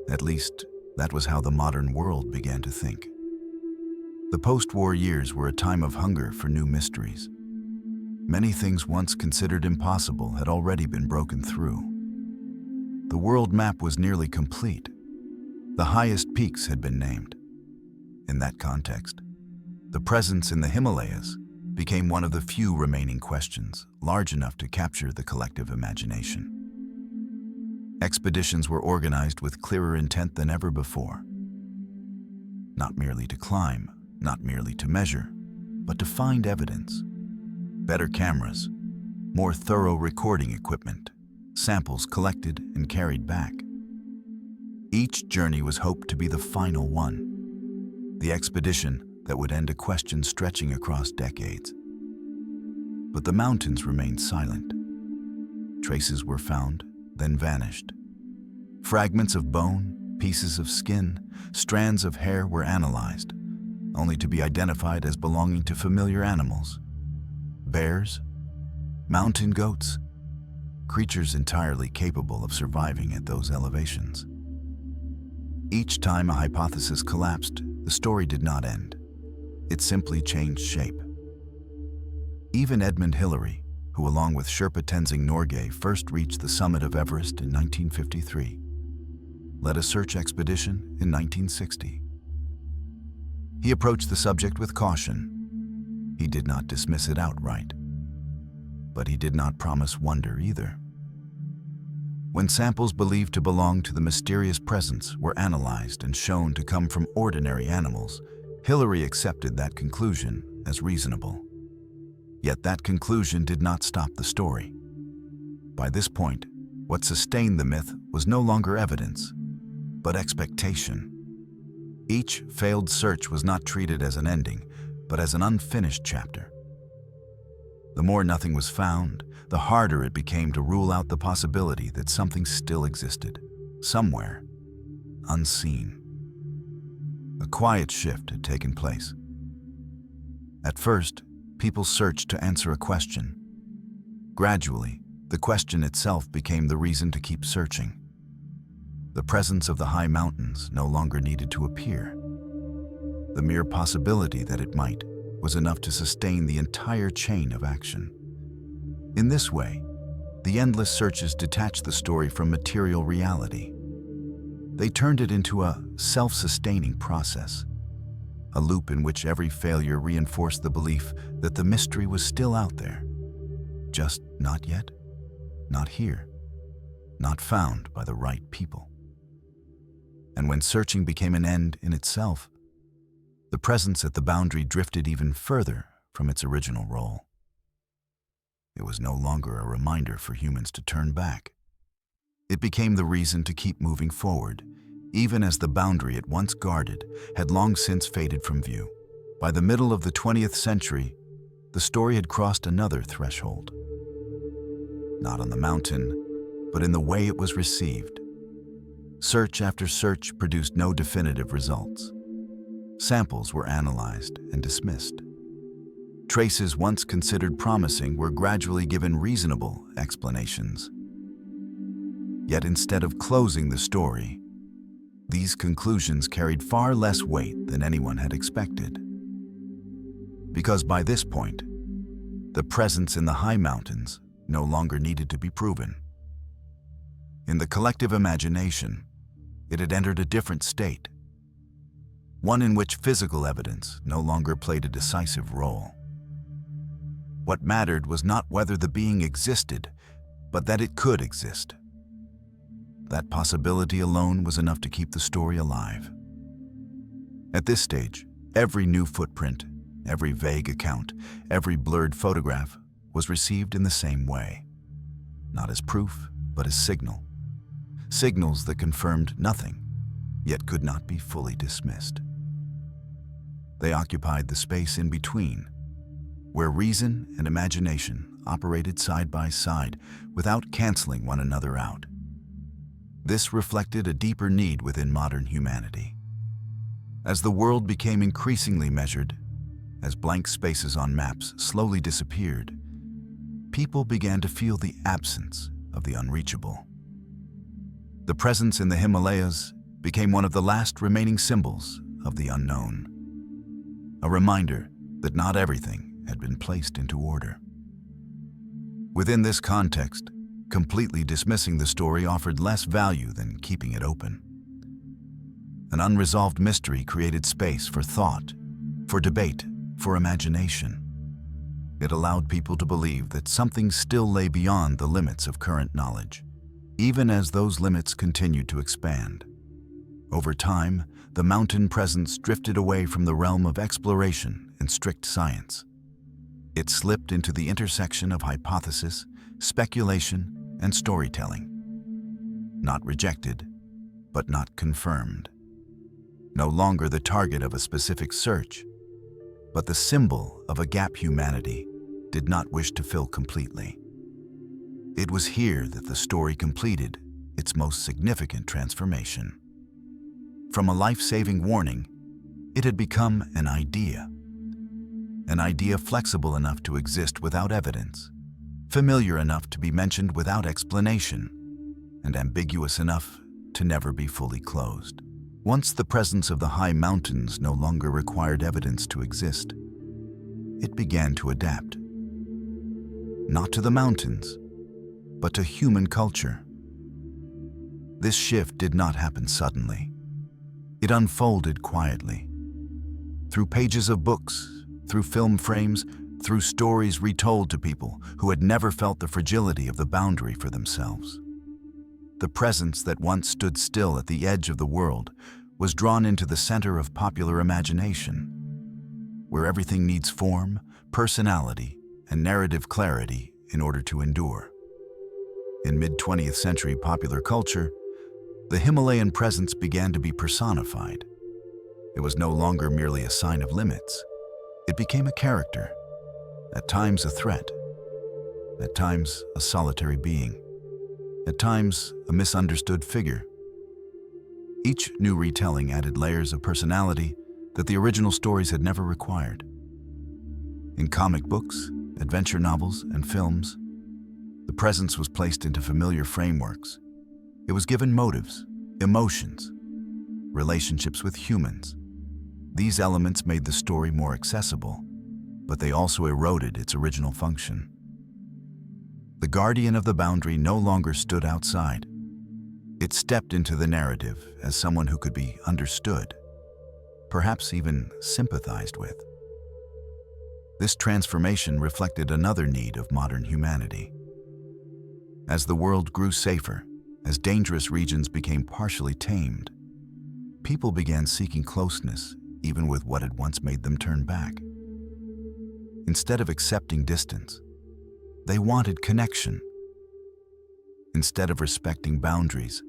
At least, that was how the modern world began to think. The post-war years were a time of hunger for new mysteries. Many things once considered impossible had already been broken through. The world map was nearly complete. The highest peaks had been named. In that context, the presence in the Himalayas became one of the few remaining questions large enough to capture the collective imagination. Expeditions were organized with clearer intent than ever before. Not merely to climb, not merely to measure, but to find evidence. Better cameras, more thorough recording equipment, samples collected and carried back. Each journey was hoped to be the final one, the expedition that would end a question stretching across decades. But the mountains remained silent. Traces were found, then vanished. Fragments of bone, pieces of skin, strands of hair were analyzed, only to be identified as belonging to familiar animals. Bears, mountain goats, creatures entirely capable of surviving at those elevations. Each time a hypothesis collapsed, the story did not end. It simply changed shape. Even Edmund Hillary, who along with Sherpa Tenzing Norgay first reached the summit of Everest in 1953, led a search expedition in 1960. He approached the subject with caution. He did not dismiss it outright, but he did not promise wonder either. When samples believed to belong to the mysterious presence were analyzed and shown to come from ordinary animals, Hillary accepted that conclusion as reasonable. Yet that conclusion did not stop the story. By this point, what sustained the myth was no longer evidence, but expectation. Each failed search was not treated as an ending, but as an unfinished chapter. The more nothing was found, the harder it became to rule out the possibility that something still existed, somewhere, unseen. A quiet shift had taken place. At first, people searched to answer a question. Gradually, the question itself became the reason to keep searching. The presence of the high mountains no longer needed to appear. The mere possibility that it might was enough to sustain the entire chain of action. In this way, the endless searches detached the story from material reality. They turned it into a self-sustaining process, a loop in which every failure reinforced the belief that the mystery was still out there, just not yet, not here, not found by the right people. And when searching became an end in itself, the presence at the boundary drifted even further from its original role. It was no longer a reminder for humans to turn back. It became the reason to keep moving forward, even as the boundary it once guarded had long since faded from view. By the middle of the 20th century, the story had crossed another threshold. Not on the mountain, but in the way it was received. Search after search produced no definitive results. Samples were analyzed and dismissed. Traces once considered promising were gradually given reasonable explanations. Yet instead of closing the story, these conclusions carried far less weight than anyone had expected. Because by this point, the presence in the high mountains no longer needed to be proven. In the collective imagination, it had entered a different state, one in which physical evidence no longer played a decisive role. What mattered was not whether the being existed, but that it could exist. That possibility alone was enough to keep the story alive. At this stage, every new footprint, every vague account, every blurred photograph was received in the same way. Not as proof, but as signal. Signals that confirmed nothing, yet could not be fully dismissed. They occupied the space in between, where reason and imagination operated side by side without canceling one another out. This reflected a deeper need within modern humanity. As the world became increasingly measured, as blank spaces on maps slowly disappeared, people began to feel the absence of the unreachable. The presence in the Himalayas became one of the last remaining symbols of the unknown, a reminder that not everything had been placed into order. Within this context, completely dismissing the story offered less value than keeping it open. An unresolved mystery created space for thought, for debate, for imagination. It allowed people to believe that something still lay beyond the limits of current knowledge, even as those limits continued to expand. Over time, the mountain presence drifted away from the realm of exploration and strict science. It slipped into the intersection of hypothesis, speculation, and storytelling. Not rejected, but not confirmed. No longer the target of a specific search, but the symbol of a gap humanity did not wish to fill completely. It was here that the story completed its most significant transformation. From a life-saving warning, it had become an idea flexible enough to exist without evidence, familiar enough to be mentioned without explanation, and ambiguous enough to never be fully closed. Once the presence of the high mountains no longer required evidence to exist, it began to adapt. Not to the mountains, but to human culture. This shift did not happen suddenly. It unfolded quietly. Through pages of books, through film frames, through stories retold to people who had never felt the fragility of the boundary for themselves. The presence that once stood still at the edge of the world was drawn into the center of popular imagination, where everything needs form, personality, and narrative clarity in order to endure. In mid-20th century popular culture, the Himalayan presence began to be personified. It was no longer merely a sign of limits. It became a character, at times a threat, at times a solitary being, at times a misunderstood figure. Each new retelling added layers of personality that the original stories had never required. In comic books, adventure novels, and films, the presence was placed into familiar frameworks. It was given motives, emotions, relationships with humans. These elements made the story more accessible, but they also eroded its original function. The guardian of the boundary no longer stood outside. It stepped into the narrative as someone who could be understood, perhaps even sympathized with. This transformation reflected another need of modern humanity. As the world grew safer, as dangerous regions became partially tamed, people began seeking closeness even with what had once made them turn back. Instead of accepting distance, they wanted connection. Instead of respecting boundaries,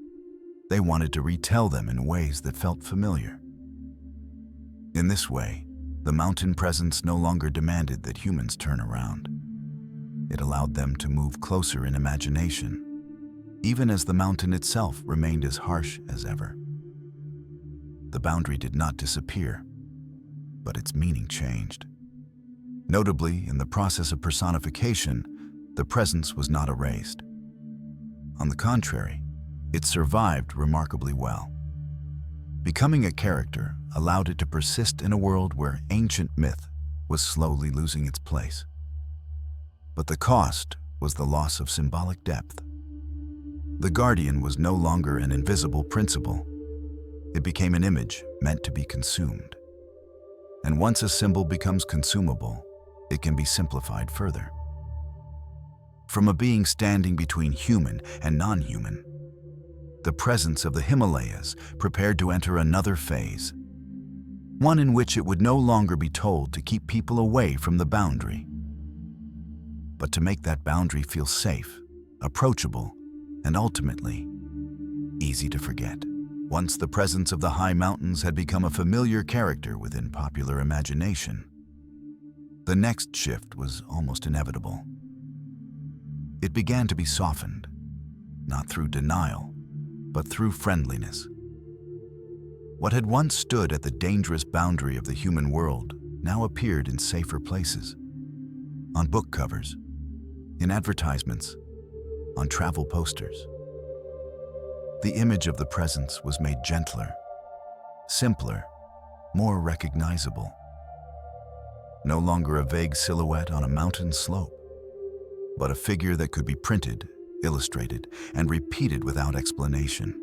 they wanted to retell them in ways that felt familiar. In this way, the mountain presence no longer demanded that humans turn around. It allowed them to move closer in imagination, even as the mountain itself remained as harsh as ever. The boundary did not disappear, but its meaning changed. Notably, in the process of personification, the presence was not erased. On the contrary, it survived remarkably well. Becoming a character allowed it to persist in a world where ancient myth was slowly losing its place. But the cost was the loss of symbolic depth. The guardian was no longer an invisible principle. It became an image meant to be consumed. And once a symbol becomes consumable, it can be simplified further. From a being standing between human and non-human, the presence of the Himalayas prepared to enter another phase, one in which it would no longer be told to keep people away from the boundary, but to make that boundary feel safe, approachable, and ultimately easy to forget. Once the presence of the high mountains had become a familiar character within popular imagination, the next shift was almost inevitable. It began to be softened, not through denial, but through friendliness. What had once stood at the dangerous boundary of the human world now appeared in safer places. On book covers, in advertisements, on travel posters. The image of the presence was made gentler, simpler, more recognizable. No longer a vague silhouette on a mountain slope, but a figure that could be printed, illustrated, and repeated without explanation.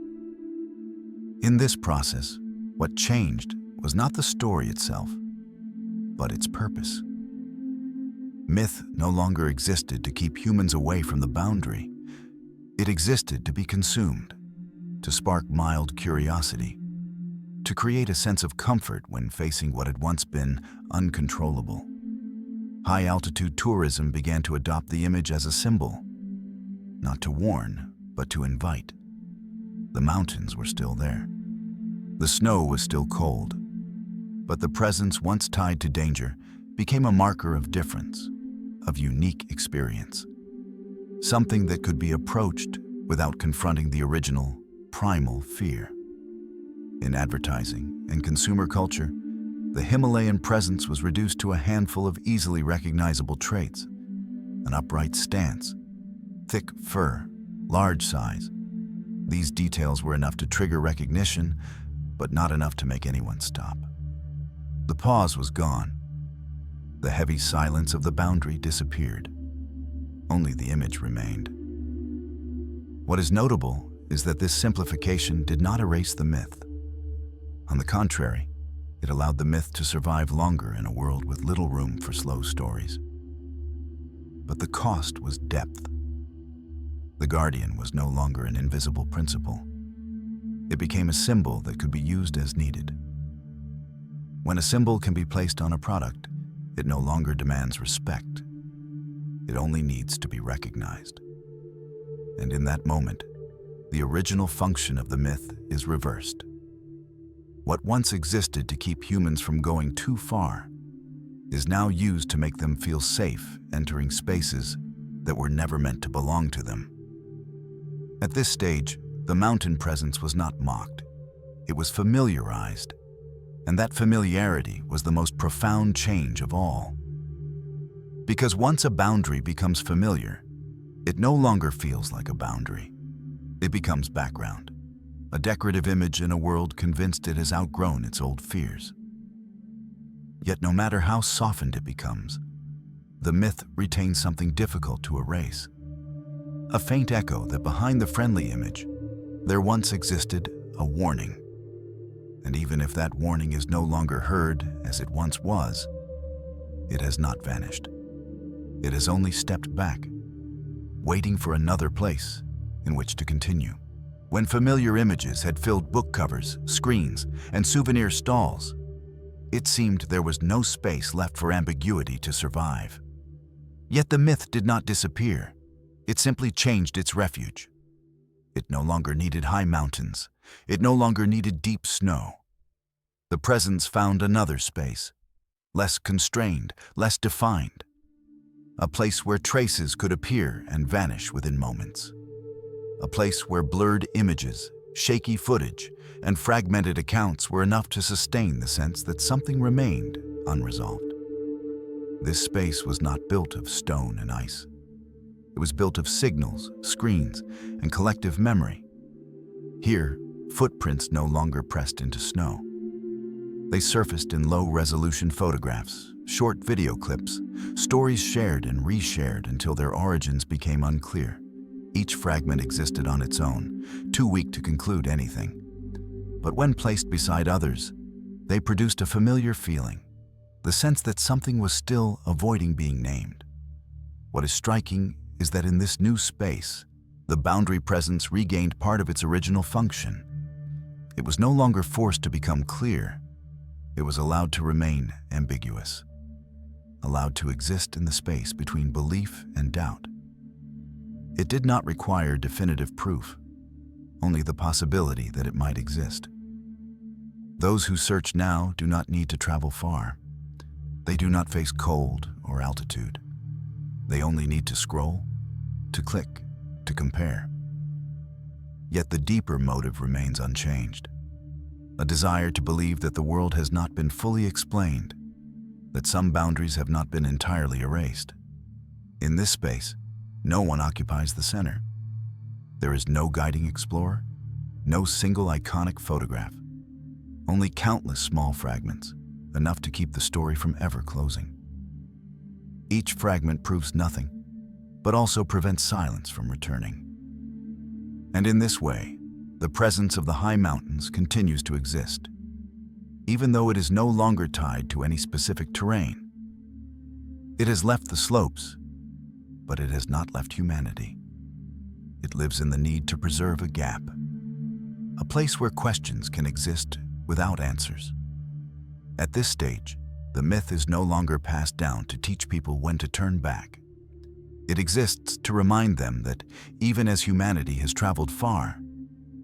In this process, what changed was not the story itself, but its purpose. Myth no longer existed to keep humans away from the boundary. It existed to be consumed, to spark mild curiosity, to create a sense of comfort when facing what had once been uncontrollable. High-altitude tourism began to adopt the image as a symbol, not to warn, but to invite. The mountains were still there. The snow was still cold, but the presence once tied to danger became a marker of difference, of unique experience, something that could be approached without confronting the original, primal fear. In advertising and consumer culture, the Himalayan presence was reduced to a handful of easily recognizable traits: an upright stance, thick fur, large size. These details were enough to trigger recognition, but not enough to make anyone stop. The pause was gone. The heavy silence of the boundary disappeared. Only the image remained. What is notable is that this simplification did not erase the myth. On the contrary, it allowed the myth to survive longer in a world with little room for slow stories. But the cost was depth. The guardian was no longer an invisible principle. It became a symbol that could be used as needed. When a symbol can be placed on a product, it no longer demands respect. It only needs to be recognized. And in that moment, the original function of the myth is reversed. What once existed to keep humans from going too far is now used to make them feel safe entering spaces that were never meant to belong to them. At this stage, the mountain presence was not mocked. It was familiarized, and that familiarity was the most profound change of all. Because once a boundary becomes familiar, it no longer feels like a boundary. It becomes background, a decorative image in a world convinced it has outgrown its old fears. Yet no matter how softened it becomes, the myth retains something difficult to erase. A faint echo that behind the friendly image, there once existed a warning. And even if that warning is no longer heard as it once was, it has not vanished. It has only stepped back, waiting for another place in which to continue. When familiar images had filled book covers, screens, and souvenir stalls, it seemed there was no space left for ambiguity to survive. Yet the myth did not disappear. It simply changed its refuge. It no longer needed high mountains. It no longer needed deep snow. The presence found another space, less constrained, less defined. A place where traces could appear and vanish within moments. A place where blurred images, shaky footage, and fragmented accounts were enough to sustain the sense that something remained unresolved. This space was not built of stone and ice. It was built of signals, screens, and collective memory. Here, footprints no longer pressed into snow. They surfaced in low-resolution photographs, short video clips, stories shared and reshared until their origins became unclear. Each fragment existed on its own, too weak to conclude anything. But when placed beside others, they produced a familiar feeling, the sense that something was still avoiding being named. What is striking is that in this new space, the boundary presence regained part of its original function. It was no longer forced to become clear. It was allowed to remain ambiguous, allowed to exist in the space between belief and doubt. It did not require definitive proof, only the possibility that it might exist. Those who search now do not need to travel far. They do not face cold or altitude. They only need to scroll, to click, to compare. Yet the deeper motive remains unchanged. A desire to believe that the world has not been fully explained, that some boundaries have not been entirely erased. In this space, no one occupies the center. There is no guiding explorer, no single iconic photograph, only countless small fragments, enough to keep the story from ever closing. Each fragment proves nothing, but also prevents silence from returning. And in this way, the presence of the high mountains continues to exist, even though it is no longer tied to any specific terrain. It has left the slopes, but it has not left humanity. It lives in the need to preserve a gap, a place where questions can exist without answers. At this stage, the myth is no longer passed down to teach people when to turn back. It exists to remind them that even as humanity has traveled far,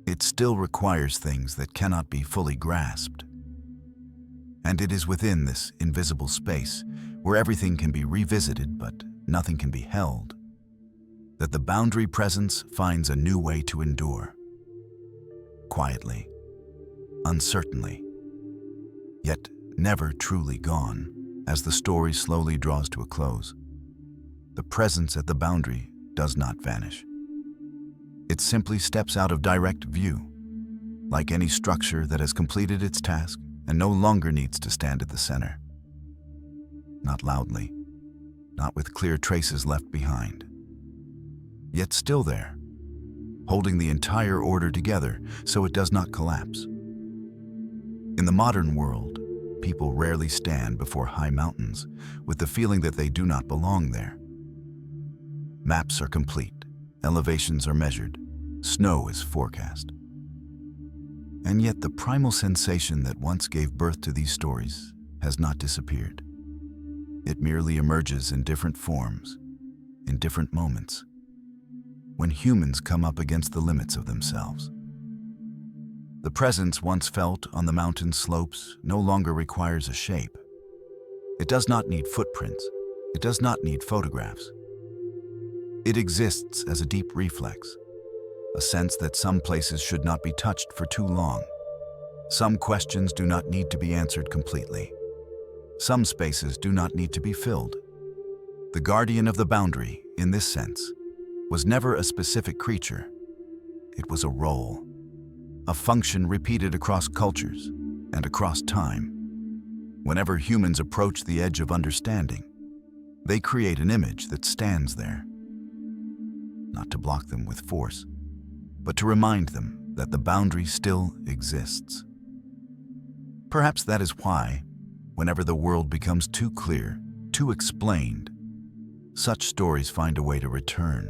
it still requires things that cannot be fully grasped. And it is within this invisible space, where everything can be revisited but nothing can be held, that the boundary presence finds a new way to endure. Quietly, uncertainly, yet never truly gone. As the story slowly draws to a close, the presence at the boundary does not vanish. It simply steps out of direct view, like any structure that has completed its task and no longer needs to stand at the center. Not loudly, not with clear traces left behind, yet still there, holding the entire order together so it does not collapse. In the modern world, people rarely stand before high mountains with the feeling that they do not belong there. Maps are complete, elevations are measured, snow is forecast. And yet the primal sensation that once gave birth to these stories has not disappeared. It merely emerges in different forms, in different moments, when humans come up against the limits of themselves. The presence once felt on the mountain slopes no longer requires a shape. It does not need footprints. It does not need photographs. It exists as a deep reflex, a sense that some places should not be touched for too long. Some questions do not need to be answered completely. Some spaces do not need to be filled. The guardian of the boundary, in this sense, was never a specific creature. It was a role, a function repeated across cultures and across time. Whenever humans approach the edge of understanding, they create an image that stands there, not to block them with force, but to remind them that the boundary still exists. Perhaps that is why, whenever the world becomes too clear, too explained, such stories find a way to return,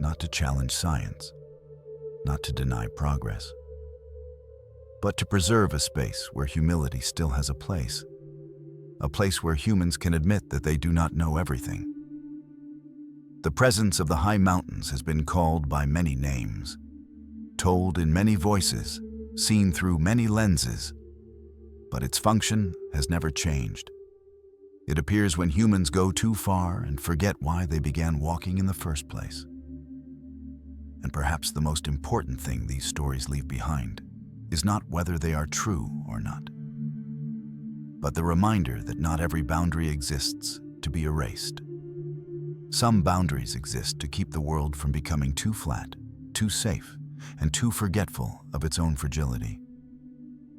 not to challenge science, not to deny progress, but to preserve a space where humility still has a place where humans can admit that they do not know everything. The presence of the high mountains has been called by many names, told in many voices, seen through many lenses, but its function has never changed. It appears when humans go too far and forget why they began walking in the first place. And perhaps the most important thing these stories leave behind is not whether they are true or not, but the reminder that not every boundary exists to be erased. Some boundaries exist to keep the world from becoming too flat, too safe, and too forgetful of its own fragility.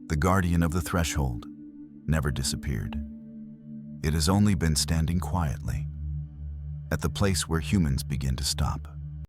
The guardian of the threshold never disappeared. It has only been standing quietly at the place where humans begin to stop.